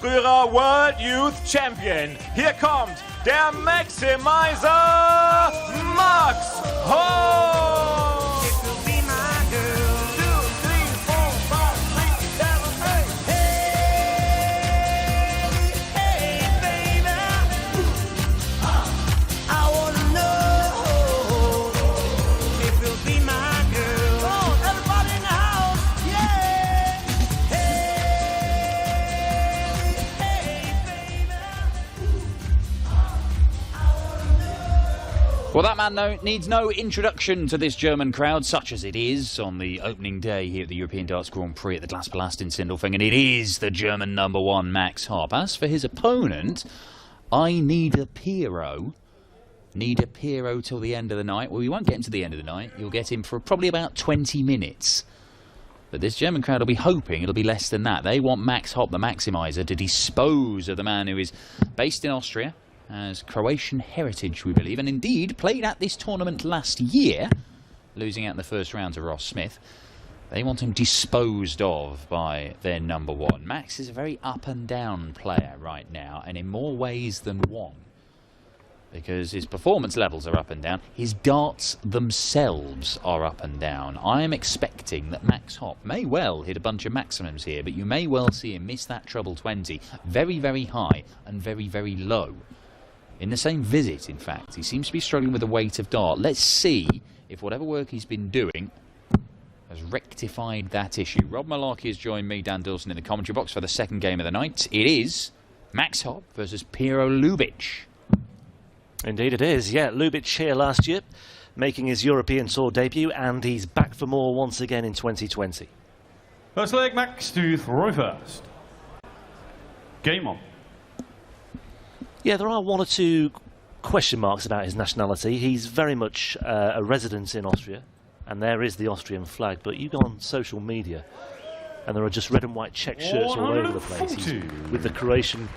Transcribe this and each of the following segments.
früherer World Youth Champion. Hier kommt der Maximizer Max Hopp. Well, that man needs no introduction to this German crowd, such as it is on the opening day here at the European Darts Grand Prix at the Glaspalast in Sindelfingen. It is the German #1, Max Hopp. As for his opponent, I need a Piero. Need a Piero till the end of the night. Well, we won't get him to the end of the night. You'll get him for probably about 20 minutes. But this German crowd will be hoping it'll be less than that. They want Max Hopp, the Maximizer, to dispose of the man who is based in Austria, has Croatian heritage, we believe, and indeed played at this tournament last year, losing out in the first round to Ross Smith. They want him disposed of by their #1. Max is a very up and down player right now, and in more ways than one, because his performance levels are up and down. His darts themselves are up and down. I am expecting that Max Hopp may well hit a bunch of maximums here, but you may well see him miss that treble 20 very, very high and very, very low. In the same visit, in fact, he seems to be struggling with the weight of dart. Let's see if whatever work he's been doing has rectified that issue. Rob Malarkey has joined me, Dan Dawson, in the commentary box for the second game of the night. It is Max Hopp versus Pero Liubic. Indeed it is, yeah. Liubic here last year, making his European Tour debut, and he's back for more once again in 2020. First leg, Max to throw first. Game on. Yeah, there are one or two question marks about his nationality. He's very much a resident in Austria, and there is the Austrian flag, but you go on social media and there are just red and white check shirts all over the place. He's with the Croatian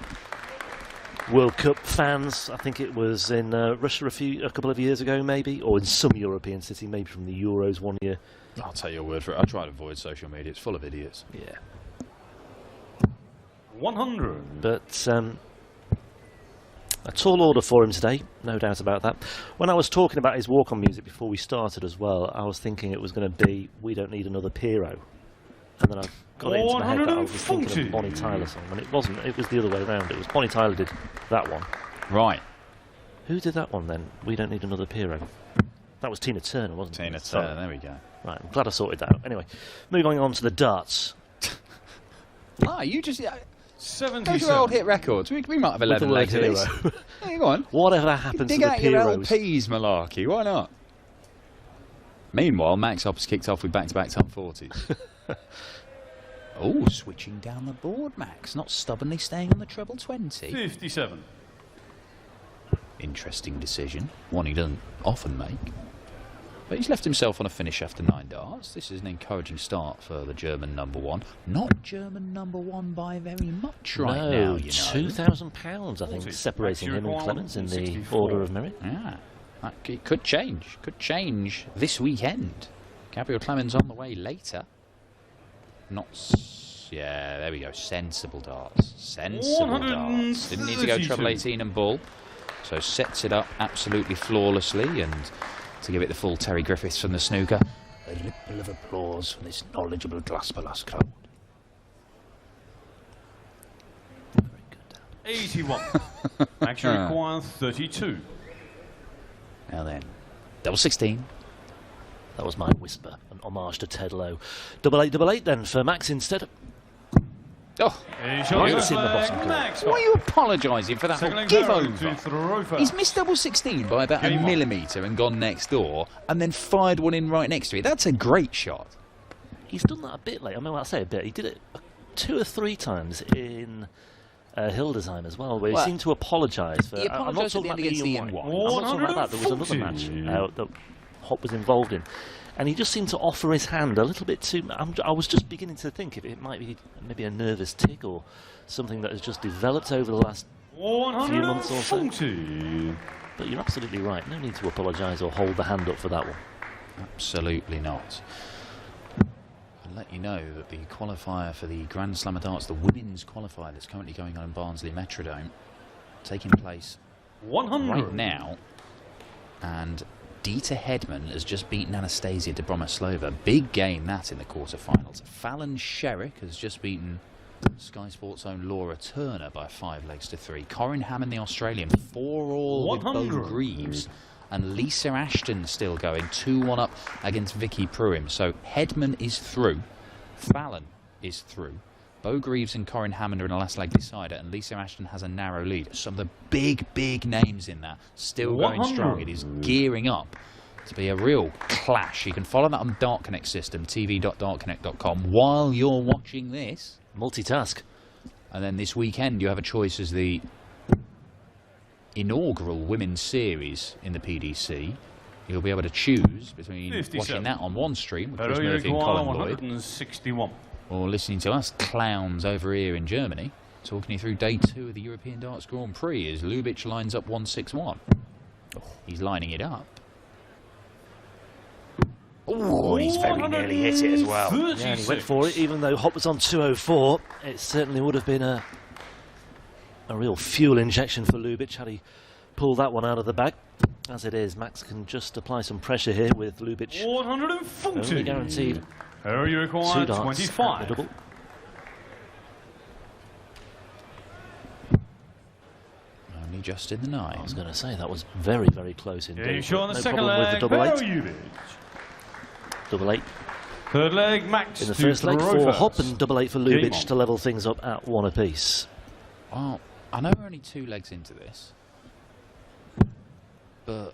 World Cup fans. I think it was in Russia a couple of years ago, maybe, or in some European city, maybe from the Euros one year. I'll take your word for it. I try to avoid social media. It's full of idiots. Yeah. 100. But a tall order for him today, no doubt about that. When I was talking about his walk-on music before we started as well, I was thinking it was going to be "We Don't Need Another Piero," and then I got it into my head that I was thinking of a Bonnie Tyler song, and it wasn't. It was the other way around. It was Bonnie Tyler did that one. Right. Who did that one then? "We Don't Need Another Piero." That was Tina Turner, wasn't it? Tina Turner, there we go. Right, I'm glad I sorted that out. Anyway, moving on to the darts. Ah, you just... 77. Those are old hit records. We might have 11 legs of this. Hey, go on. Whatever happens to Dig the out your Pieros. LPs, Malarkey. Why not? Meanwhile, Max Hopp has kicked off with back-to-back top 40s. Oh, switching down the board, Max. Not stubbornly staying on the treble 20. 57. Interesting decision. One he doesn't often make. But he's left himself on a finish after 9 darts. This is an encouraging start for the German #1. Not German #1 by very much right now, you know. £2,000, I think, separating him and Clements in the order of merit. Yeah, it could change. Could change this weekend. Gabriel Clemens on the way later. Yeah, there we go. Sensible darts. Sensible darts. Didn't need to go treble 18 and bull. So sets it up absolutely flawlessly, and to give it the full Terry Griffiths from the snooker, a ripple of applause from this knowledgeable Glaspalast crowd. Very good, Dan. 81. Actually requires 32. Now then, double 16. That was my whisper, an homage to Ted Lowe. 8888 then for Max instead. Oh, Right in the bottom corner. why are you apologising for that whole give over? He's missed double 16 by about a millimetre and gone next door, and then fired one in right next to it. That's a great shot. He's done that a bit late. I mean, I say a bit. He did it 2 or 3 times in Hildesheim as well, where he seemed to apologise for... I'm not talking about the Ian White. I'm not talking about that. There was another match that Hopp was involved in. And he just seemed to offer his hand a little bit too... I was just beginning to think if it might be maybe a nervous tick or something that has just developed over the last few months or so. But you're absolutely right. No need to apologise or hold the hand up for that one. Absolutely not. let you know that the qualifier for the Grand Slam of Darts, the women's qualifier that's currently going on in Barnsley Metrodome, taking place 100 right now. And Dieter Hedman has just beaten Anastasia Dobromoslova. Big game that in the quarterfinals. Fallon Sherrick has just beaten Sky Sports' own Laura Turner by 5 legs to 3. Corinne Hammond, the Australian, 4-all with Bo Greaves. And Lisa Ashton still going, 2-1 up against Vicky Pruim. So Hedman is through, Fallon is through, Bo Greaves and Corinne Hammond are in a last leg decider, and Lisa Ashton has a narrow lead. Some of the big names in that, still going strong. It is gearing up to be a real clash. You can follow that on Dart Connect system, tv.dartconnect.com, while you're watching this. Multitask. And then this weekend you have a choice as the inaugural women's series in the PDC. You'll be able to choose between 57. watching that on one stream with Chris Murphy and Colin Lloyd, 161. or listening to us clowns over here in Germany talking you through day 2 of the European Darts Grand Prix as Liubic lines up 161. He's lining it up. Oh, he's very nearly hit it as well. Yeah, and he went for it, even though Hopp was on 204. It certainly would have been a real fuel injection for Liubic had he pulled that one out of the bag. As it is, Max can just apply some pressure here with Liubic 140. only guaranteed You require 2 darts 25. at the double. Only just in the 9. I was going to say that was very close indeed. Yeah, you sure on the No second problem with leg, the double 8. Liubic. Double 8 Third leg, Max in the to first leg throw for first. Hopp, and double 8 for Game Liubic on. to level things up at 1 apiece. Well, I know we're only 2 legs into this, but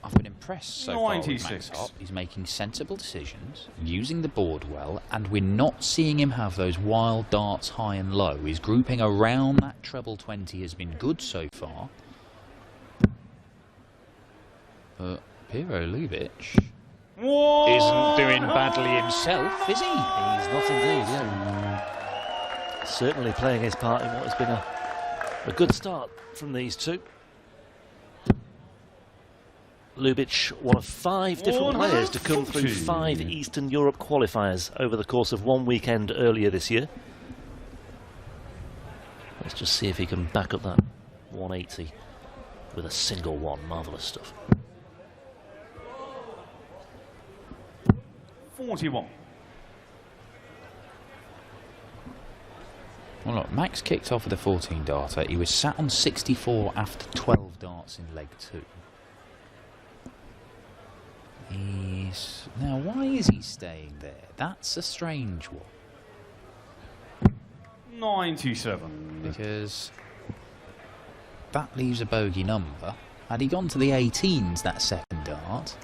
I've been impressed so far with 96. Max Hopp. He's making sensible decisions, using the board well, and we're not seeing him have those wild darts high and low. His grouping around that treble 20 has been good so far. But Pero Liubic isn't doing badly himself, is he? He's not indeed, yeah. Certainly playing his part in what has been a good start from these two. Liubic, one of 5 different players to come through 5 Eastern Europe qualifiers over the course of 1 weekend earlier this year. Let's just see if he can back up that 180 with a single one. Marvellous stuff. 41. Well, look, Max kicked off with a 14 darter. He was sat on 64 after 12 darts in leg 2. Now, why is he staying there? That's a strange one. 97. Because that leaves a bogey number. Had he gone to the 18s that second dart,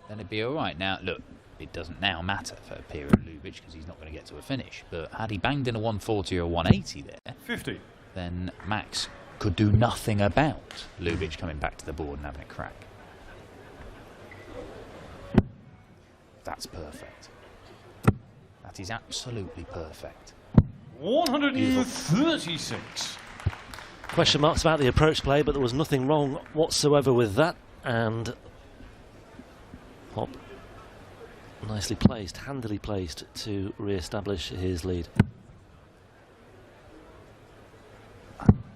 then it'd be alright. Now, look, it doesn't now matter for Pero Liubic because he's not going to get to a finish. But had he banged in a 140 or 180 there, 50. then Max could do nothing about Liubic coming back to the board and having a crack. That's perfect. That is absolutely perfect. 136. Question marks about the approach play, but there was nothing wrong whatsoever with that. And Hopp nicely placed, handily placed to re-establish his lead.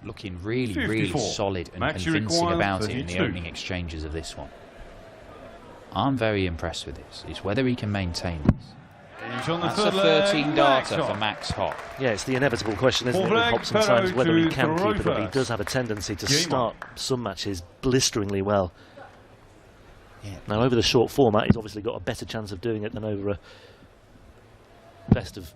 Looking really 54. solid and Max, you convincing require about it in the 32. opening exchanges of this one. I'm very impressed with this. It's whether he can maintain this. That's a 13 darter for Max Hopp. Yeah, it's the inevitable question, isn't it, with Hopp sometimes, whether he can keep it up. He does have a tendency to start some matches blisteringly well. Yeah. Now, over the short format, he's obviously got a better chance of doing it than over a best of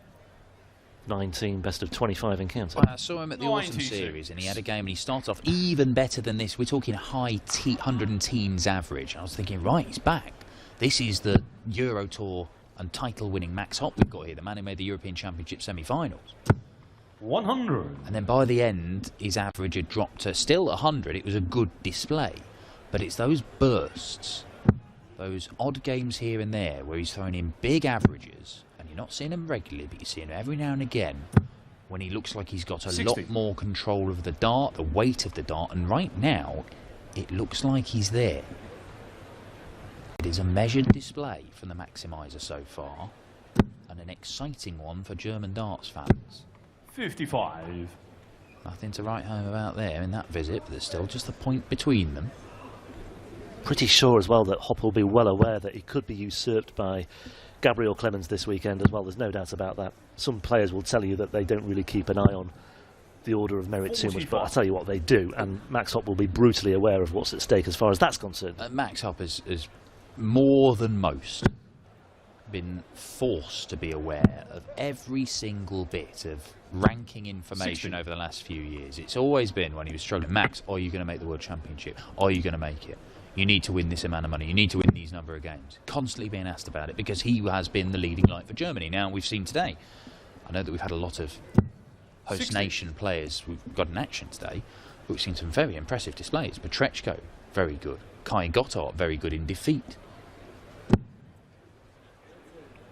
19, best of 25 encounter. Well, I saw him at the Autumn Series, and he had a game, and he started off even better than this. We're talking high 100 teens average. I was thinking, right, he's back. This is the Euro Tour and title-winning Max Hopp we've got here, the man who made the European Championship semi-finals. 100. And then by the end, his average had dropped to still 100. It was a good display. But it's those bursts, those odd games here and there, where he's throwing in big averages, and you're not seeing them regularly, but you're seeing them every now and again, when he looks like he's got a 60. lot more control of the dart, the weight of the dart, and right now, it looks like he's there. It is a measured display from the Maximizer so far. and an exciting one for German darts fans. 55. Nothing to write home about there in that visit, but there's still just a point between them. Pretty sure as well that Hopp will be well aware that he could be usurped by Gabriel Clemens this weekend as well. There's no doubt about that. Some players will tell you that they don't really keep an eye on the order of merit too much, but I'll tell you what, they do, and Max Hopp will be brutally aware of what's at stake as far as that's concerned. Max Hopp is more than most been forced to be aware of every single bit of ranking information over the last few years. It's always been, when he was struggling, Max, are you going to make the World Championship? Are you going to make it? You need to win this amount of money. You need to win these number of games. Constantly being asked about it because he has been the leading light for Germany. Now, we've seen today, I know that we've had a lot of host nation players we've got in action today, but we've seen some very impressive displays. Petrechko, very good. Kai Gotthard, very good in defeat.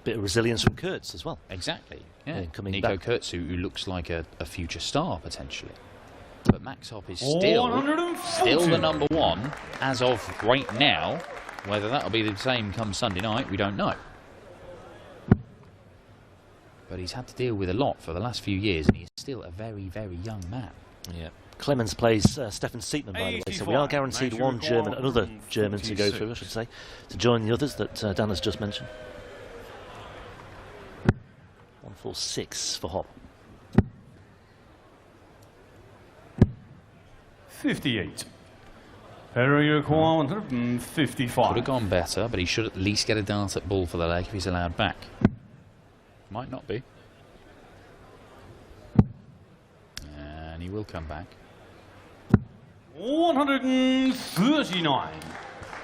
Bit of resilience from Kurtz as well. Exactly. Yeah. Nico back. Kurtz, who looks like a future star potentially. But Max Hopp is still the number one as of right now. Whether that'll be the same come Sunday night, we don't know. But he's had to deal with a lot for the last few years, and he's still a very, very young man. Yeah. Clemens plays Stefan Sietmann, by the way, so we are guaranteed another German to go through, I should say, to join the others that Dan has just mentioned. 146 for Hopp. 58. Area require 155. Could have gone better, but he should at least get a dart at ball for the leg if he's allowed back. Might not be. And he will come back. 139.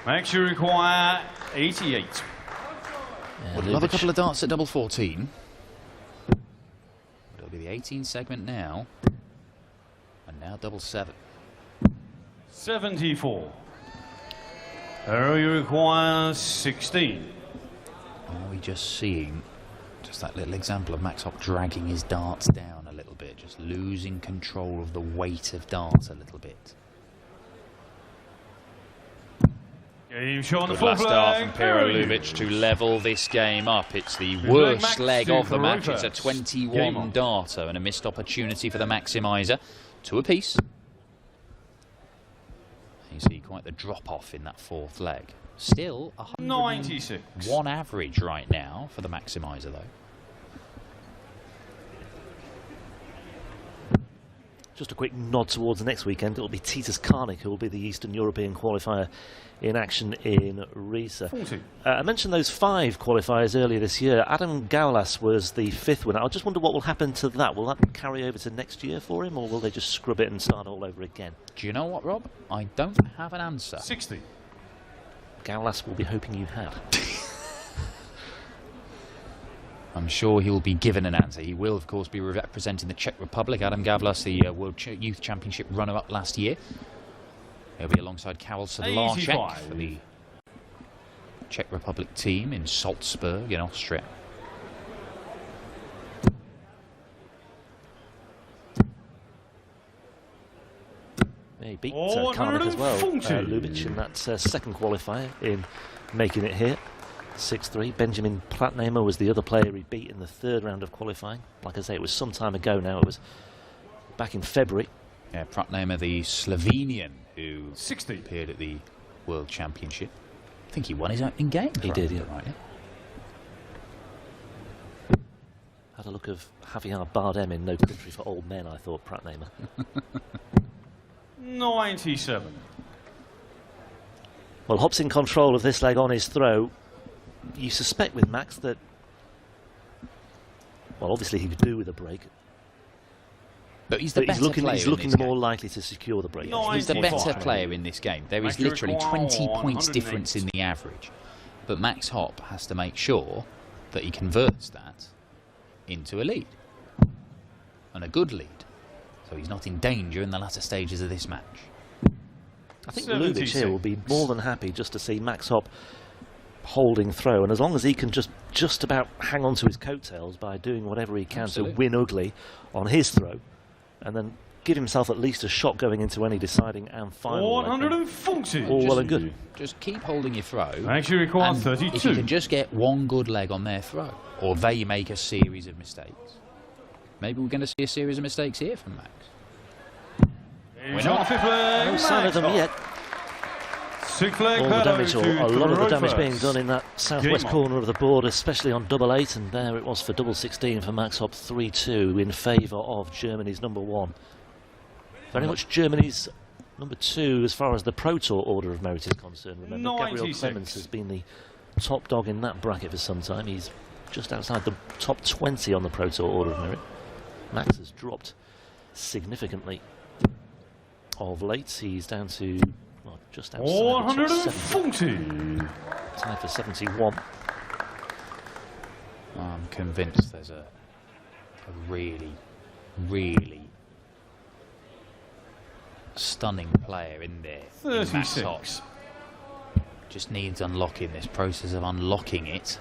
Makes you require 88. Would love a couple of darts at double 14. It'll be the 18 segment now. And now double 7. 74. Area requires 16. Are we just seeing just that little example of Max Hopp dragging his darts down a little bit, just losing control of the weight of darts a little bit? Good last dart from Pero Liubic to level this game up. It's the worst leg of the match. It's a 21 darter and a missed opportunity for the Maximizer. 2 apiece. You see quite the drop-off in that 4th leg. Still 96. 1 average right now for the Maximizer, though. Just a quick nod towards the next weekend. It will be Titus Karnik who will be the Eastern European qualifier in action in Riesa. I mentioned those 5 qualifiers earlier this year. Adam Gaulas was the 5th winner. I just wonder what will happen to that. Will that carry over to next year for him, or will they just scrub it and start all over again? Do you know what, Rob? I don't have an answer. 60. Gaulas will be hoping you have. I'm sure he will be given an answer. He will, of course, be representing the Czech Republic. Adam Gavlas, the World Youth Championship runner-up last year. He'll be alongside Karol Sedlarczyk for the Czech Republic team in Salzburg in Austria. He beat Karnik as well, Liubic, in that second qualifier in making it here. 6-3. Benjamin Pratnamer was the other player he beat in the 3rd round of qualifying. Like I say, it was some time ago now. It was back in February. Yeah, Pratnamer, the Slovenian who 60. appeared at the World Championship. I think he won his opening game. He did, yeah. Right, yeah. Had a look of Javier Bardem in No Country for Old Men, I thought, Pratnamer. 97. Well, Hopp's in control of this leg on his throw. You suspect with Max that, well, obviously he could do with a break. But he's the better player. He's looking more likely to secure the break. He's the better player in this game. There is literally 20 points difference in the average. But Max Hopp has to make sure that he converts that into a lead. And a good lead. So he's not in danger in the latter stages of this match. I think Liubic here will be more than happy just to see Max Hopp holding throw, and as long as he can just about hang on to his coattails by doing whatever he can to win ugly on his throw, and then give himself at least a shot going into any deciding and final. 140. All well and good. Just keep holding your throw. Actually requires 32. If you can just get one good leg on their throw, or they make a series of mistakes. Maybe we're going to see a series of mistakes here from Max. We're not. No sign of them yet. All the damage, or a lot of the damage being done in that southwest corner of the board, especially on double 8, and there it was for double 16 for Max Hopp, 3-2 in favour of Germany's number 1. Very much Germany's number 2 as far as the Pro Tour order of merit is concerned. Remember, Gabriel Clemens has been the top dog in that bracket for some time. He's just outside the top 20 on the Pro Tour order of merit. Max has dropped significantly of late. He's down to just outside 140. Tied for 71. I'm convinced there's a really, really stunning player in there. 36. Just needs unlocking. This process of unlocking it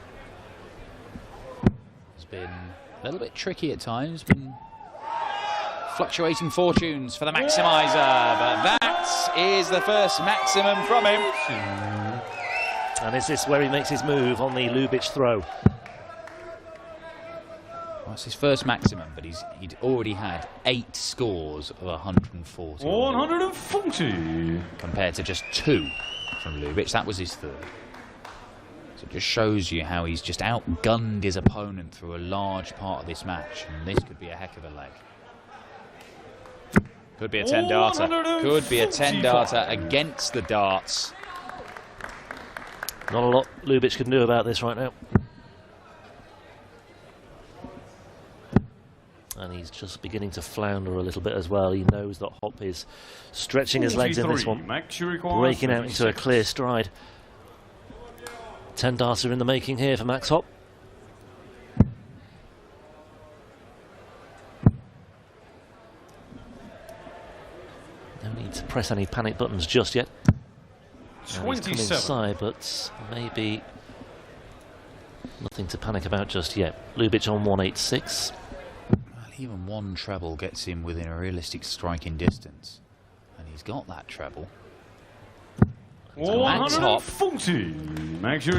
has been a little bit tricky at times. Been fluctuating fortunes for the maximizer, but that is the first maximum from him. And is this where he makes his move on the Liubic throw? Well, it's his first maximum, but he'd already had 8 scores of 140. 140. Compared to just 2 from Liubic. That was his third. So it just shows you how he's just outgunned his opponent through a large part of this match. And this could be a heck of a leg. Could be a 10 darter. Could be a 10 darter against the darts. Not a lot Liubic can do about this right now. And he's just beginning to flounder a little bit as well. He knows that Hopp is stretching his legs in this one, breaking out into a clear stride. 10 darter in the making here for Max Hopp. No need to press any panic buttons just yet. 27. Inside, but maybe nothing to panic about just yet. Liubic on 186. Even one treble gets him within a realistic striking distance. And he's got that treble. So Max Hopp,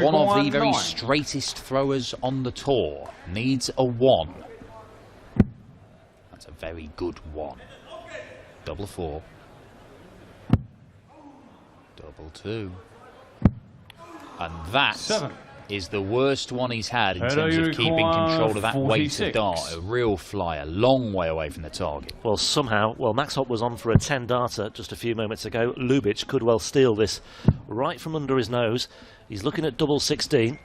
one of the very straightest throwers on the tour, needs a 1. That's a very good 1. Double 4. Double 2. And that 7. Is the worst one he's had in terms of keeping control of that 46. weight of dart. A real flyer, long way away from the target. Well, somehow, Max Hopp was on for a 10 darter just a few moments ago. Liubic could well steal this right from under his nose. He's looking at double 16.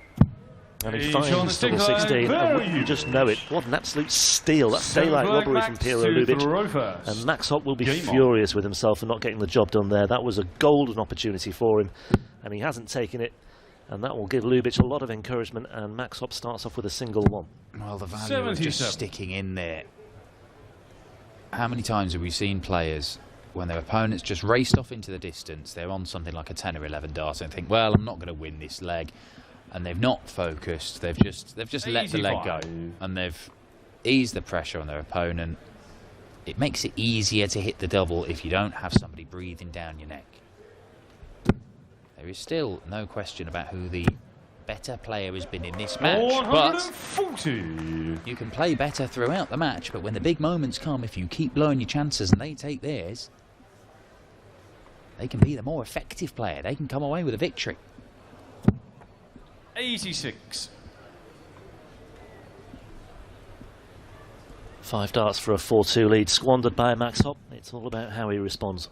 And he finds double 16. And you just know it. What an absolute steal. That's daylight robbery from Piero Liubic. And Max Hopp will be furious with himself for not getting the job done there. That was a golden opportunity for him. And he hasn't taken it. And that will give Liubic a lot of encouragement, and Max Hopp starts off with a single 1. Well, the value of just sticking in there. How many times have we seen players, when their opponents just raced off into the distance, they're on something like a 10 or 11 darter and think, well, I'm not going to win this leg. And they've not focused, they've just let the leg go. And they've eased the pressure on their opponent. It makes it easier to hit the double if you don't have somebody breathing down your neck. There is still no question about who the better player has been in this match, but you can play better throughout the match, but when the big moments come, if you keep blowing your chances and they take theirs, they can be the more effective player. They can come away with a victory. 86. 5 darts for a 4-2 lead, squandered by Max Hopp. It's all about how he responds.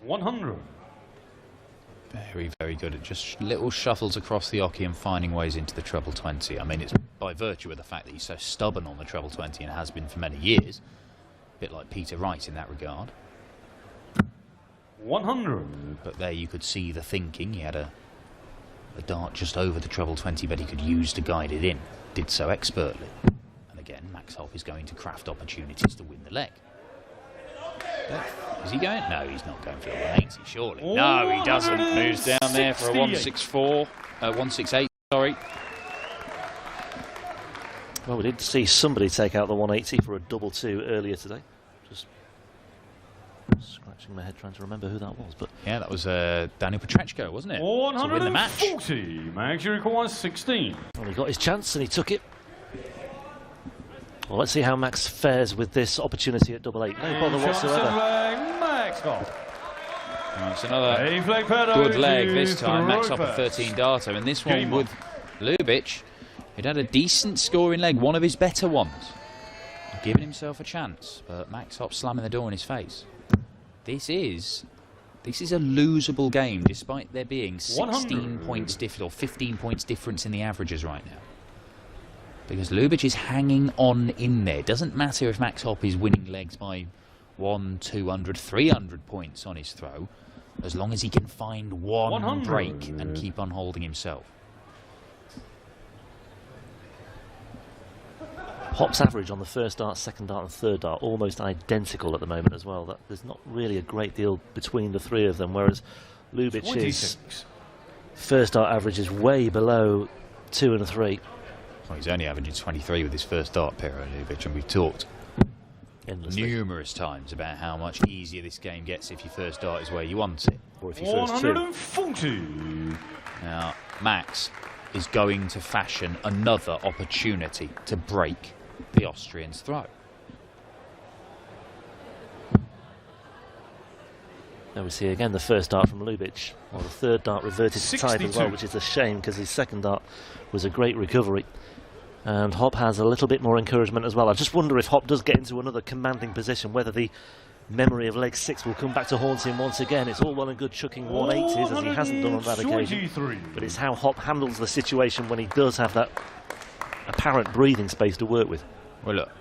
100. Very, very good at just little shuffles across the oche and finding ways into the treble 20. I mean, it's by virtue of the fact that he's so stubborn on the treble 20 and has been for many years. A bit like Peter Wright in that regard. 100. But there you could see the thinking. He had a dart just over the treble 20, but he could use to guide it in. Did so expertly. And again, Max Hopp is going to craft opportunities to win the leg. Is he going? No, he's not going for a 180, surely. No, he doesn't. Moves down there for a 164, 168, sorry. Well, we did see somebody take out the 180 for a double 2 earlier today. Just scratching my head trying to remember who that was. But yeah, that was Daniel Petrechko, wasn't it? 140, Max, you require 16. Well, he got his chance and he took it. Well, let's see how Max fares with this opportunity at double 8. No bother whatsoever. Max Hopp. It's another good leg this time. Max Hopp a 13 darter, and this one with Liubic. He'd had a decent scoring leg, one of his better ones. Giving himself a chance, but Max Hopp slamming the door in his face. This is a losable game, despite there being 16 points difference or 15 points difference in the averages right now. Because Liubic is hanging on in there. It doesn't matter if Max Hopp is winning legs by 100, 200, 300 points on his throw, as long as he can find one break and keep on holding himself. Hopp's average on the first dart, second dart and third dart almost identical at the moment as well. There's not really a great deal between the three of them, whereas Liubic's first dart average is way below 2 and 3. Well, he's only averaging 23 with his first dart, Pero Liubic, and we've talked numerous times about how much easier this game gets if your first dart is where you want it, or if your first 140. Now, Max is going to fashion another opportunity to break the Austrian's throw. There we see again the first dart from Liubic. Well, the third dart reverted to type as well, which is a shame because his second dart was a great recovery. And Hopp has a little bit more encouragement as well. I just wonder if Hopp does get into another commanding position, whether the memory of leg 6 will come back to haunt him once again. It's all well and good chucking 180s as he hasn't done on that occasion, but it's how Hopp handles the situation when he does have that apparent breathing space to work with. Well, look,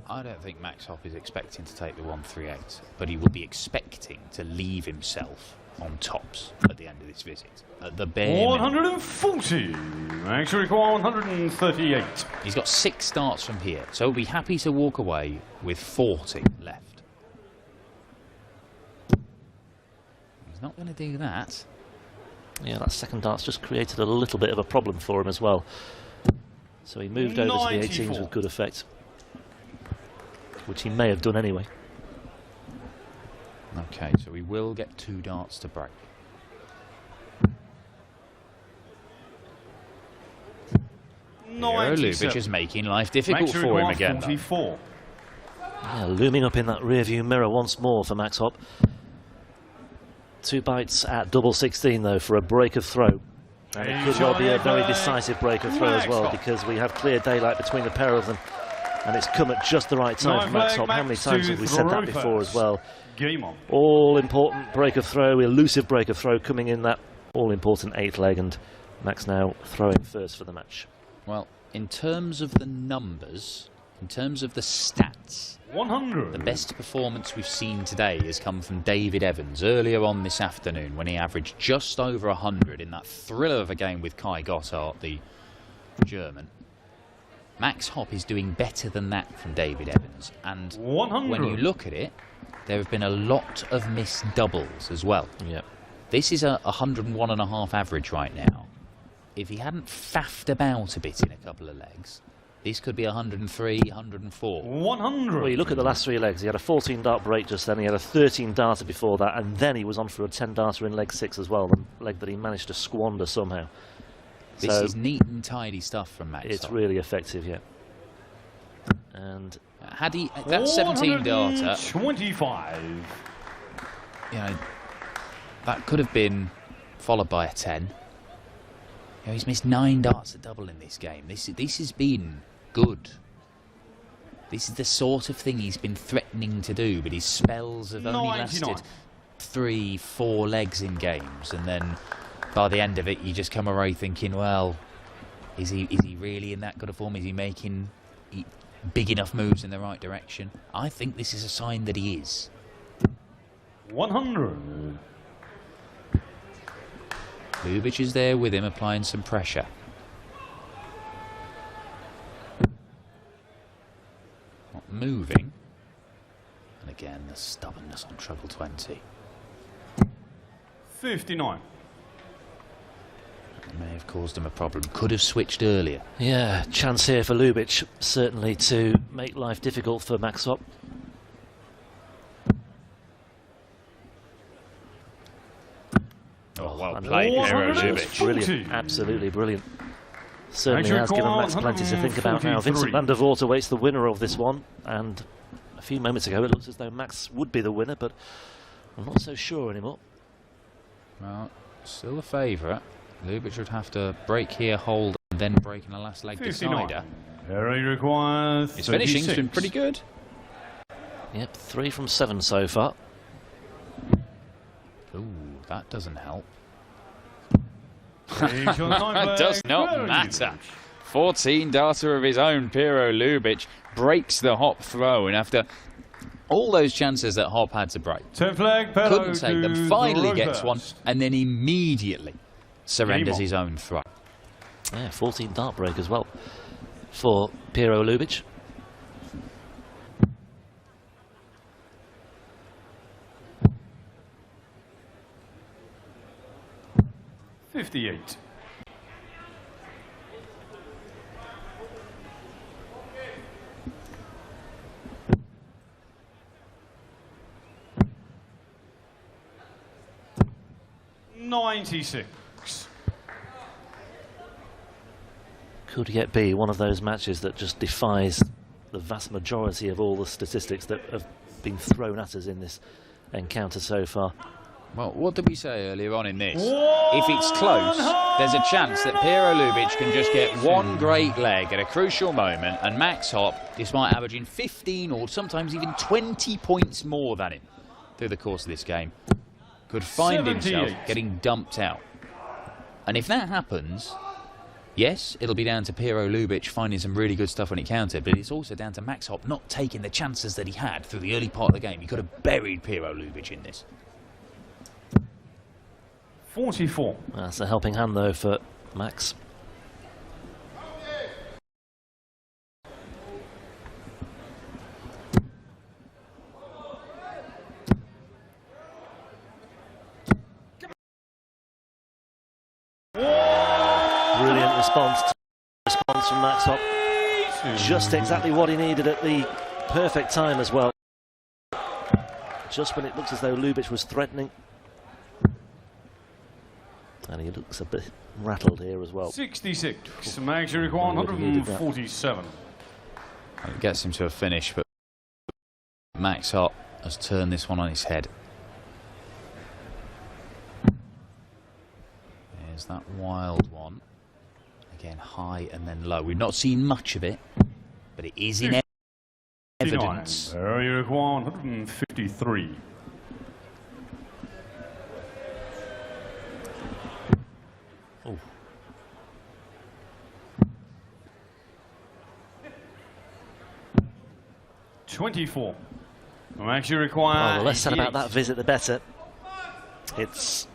I don't think Max Hopp is expecting to take the 138, but he will be expecting to leave himself on tops at the end of this visit. At the bare 140. Max require 138. He's got 6 starts from here, so he'll be happy to walk away with 40 left. He's not going to do that. Yeah, that second dart's just created a little bit of a problem for him as well. So he moved over to the 18s with good effect, which he may have done anyway. Okay, so we will get 2 darts to break. Liubic is making life difficult for him again. Yeah, looming up in that rearview mirror once more for Max Hopp. 2 bites at double 16 though for a break of throw. And it could well be a very decisive break of throw as well, because we have clear daylight between the pair of them. And it's come at just the right time for Max Hopp. How many times have we said that before as well? All important break of throw, elusive break of throw coming in that all important 8th leg, and Max now throwing first for the match. Well, in terms of the numbers, in terms of the stats, 100. The best performance we've seen today has come from David Evans earlier on this afternoon, when he averaged just over 100 in that thriller of a game with Kai Gotthard, the German. Max Hopp is doing better than that from David Evans, and 100. When you look at it, there have been a lot of missed doubles as well. Yeah. This is a 101.5 average right now. If he hadn't faffed about a bit in a couple of legs, this could be 103, 104. 100. Well, you look at the last 3 legs. He had a 14 dart break just then. He had a 13 darter before that, and then he was on for a 10 darter in leg 6 as well, the leg that he managed to squander somehow. This is neat and tidy stuff from Max. It's really effective, yeah. And had he that 17 darter, 25. You know, that could have been followed by a 10. You know, he's missed 9 darts at double in this game. This has been good. This is the sort of thing he's been threatening to do, but his spells have only lasted 3, 4 legs in games, and then by the end of it, you just come away thinking, well, is he really in that good a form? Is he making big enough moves in the right direction? I think this is a sign that he is. 100. Liubic is there with him, applying some pressure. Not moving. And again, the stubbornness on treble 20. 59. May have caused him a problem. Could have switched earlier. Yeah, chance here for Liubic, certainly, to make life difficult for Max Hopp. Oh, well played, Liubic. Brilliant, absolutely brilliant. Certainly has given Max plenty to think about now. Vincent van der Voort awaits the winner of this one, and a few moments ago it looks as though Max would be the winner, but I'm not so sure anymore. Well, still a favourite. Liubic would have to break here, hold, and then break in the last leg decider. His finishing's been pretty good. Yep, 3 from 7 so far. Ooh, that doesn't help. That does not matter. 14 data of his own. Pero Liubic breaks the Hopp throw, and after all those chances that Hopp had to break, couldn't take them, finally gets one, and then immediately surrenders his own throw. Yeah, 14 dart break as well for Pero Liubic. Could yet be one of those matches that just defies the vast majority of all the statistics that have been thrown at us in this encounter so far. Well, what did we say earlier on in this? If it's close, there's a chance that Pero Liubic can just get one great leg at a crucial moment, and Max Hopp, despite averaging 15 or sometimes even 20 points more than him through the course of this game, could find himself getting dumped out. And if that happens, yes, it'll be down to Pero Liubic finding some really good stuff when he countered, but it's also down to Max Hopp not taking the chances that he had through the early part of the game. He could have buried Pero Liubic in this. 44. That's a helping hand, though, for Max. Brilliant response from Max Hopp. Just exactly what he needed at the perfect time as well. Just when it looks as though Liubic was threatening. And he looks a bit rattled here as well. 66. Max required 147. It gets him to a finish, but Max Hopp has turned this one on his head. There's that wild one. Again, high and then low. We've not seen much of it, but it is in evidence. You require 153. Oh. $24. Max, you require. Oh, the less said about that visit, the better. It's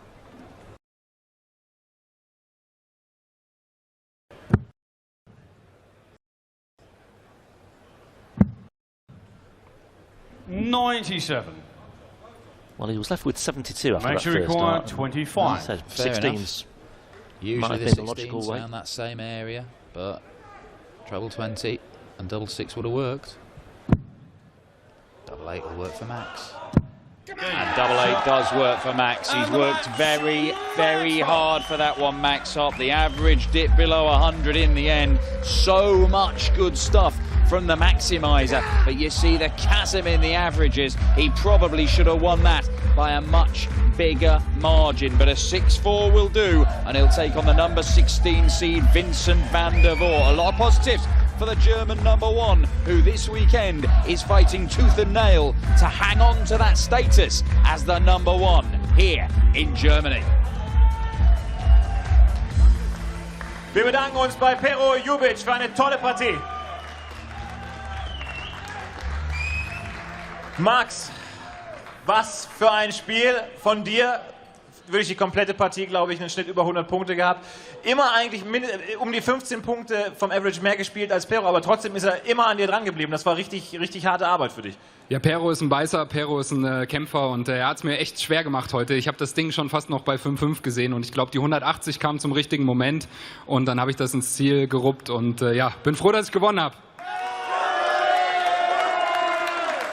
$97. Well, he was left with 72 after that first start. 25. Said 16s. Usually the been the logical 16s way. around that same area, but treble 20 and double 6 would have worked. Double 8 will work for Max. And double 8 does work for Max. He's worked very, very hard for that one, Max Hopp. The average dipped below 100 in the end. So much good stuff from the maximizer, but you see the chasm in the averages. He probably should have won that by a much bigger margin, but a 6-4 will do, and he'll take on the number 16 seed Vincent van der Voort. A lot of positives for the German number 1, who this weekend is fighting tooth and nail to hang on to that status as the number 1 here in Germany. Wir bedanken uns bei Pero Liubic für eine tolle Partie. Max, was für ein Spiel von dir, wirklich die komplette Partie, glaube ich, einen Schnitt über 100 Punkte gehabt. Immer eigentlich um die 15 Punkte vom Average mehr gespielt als Pero, aber trotzdem ist er immer an dir dran geblieben. Das war richtig, richtig harte Arbeit für dich. Ja, Pero ist ein Beißer, Pero ist ein Kämpfer und er hat es mir echt schwer gemacht heute. Ich habe das Ding schon fast noch bei 5-5 gesehen und ich glaube, die 180 kamen zum richtigen Moment und dann habe ich das ins Ziel geruppt und ja, bin froh, dass ich gewonnen habe.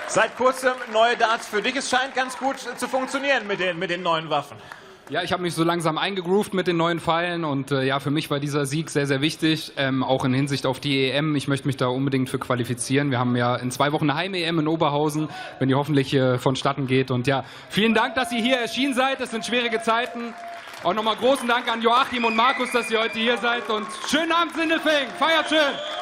Seit kurzem neue Darts für dich. Es scheint ganz gut zu funktionieren mit den neuen Waffen. Ja, ich habe mich so langsam eingegroovt mit den neuen Pfeilen und ja, für mich war dieser Sieg sehr, sehr wichtig, auch in Hinsicht auf die EM. Ich möchte mich da unbedingt für qualifizieren. Wir haben ja in 2 Wochen eine Heim-EM in Oberhausen, wenn die hoffentlich vonstatten geht. Und ja, vielen Dank, dass ihr hier erschienen seid. Es sind schwierige Zeiten. Auch nochmal großen Dank an Joachim und Markus, dass ihr heute hier seid. Und schönen Abend, Sindelfingen. Feiert schön!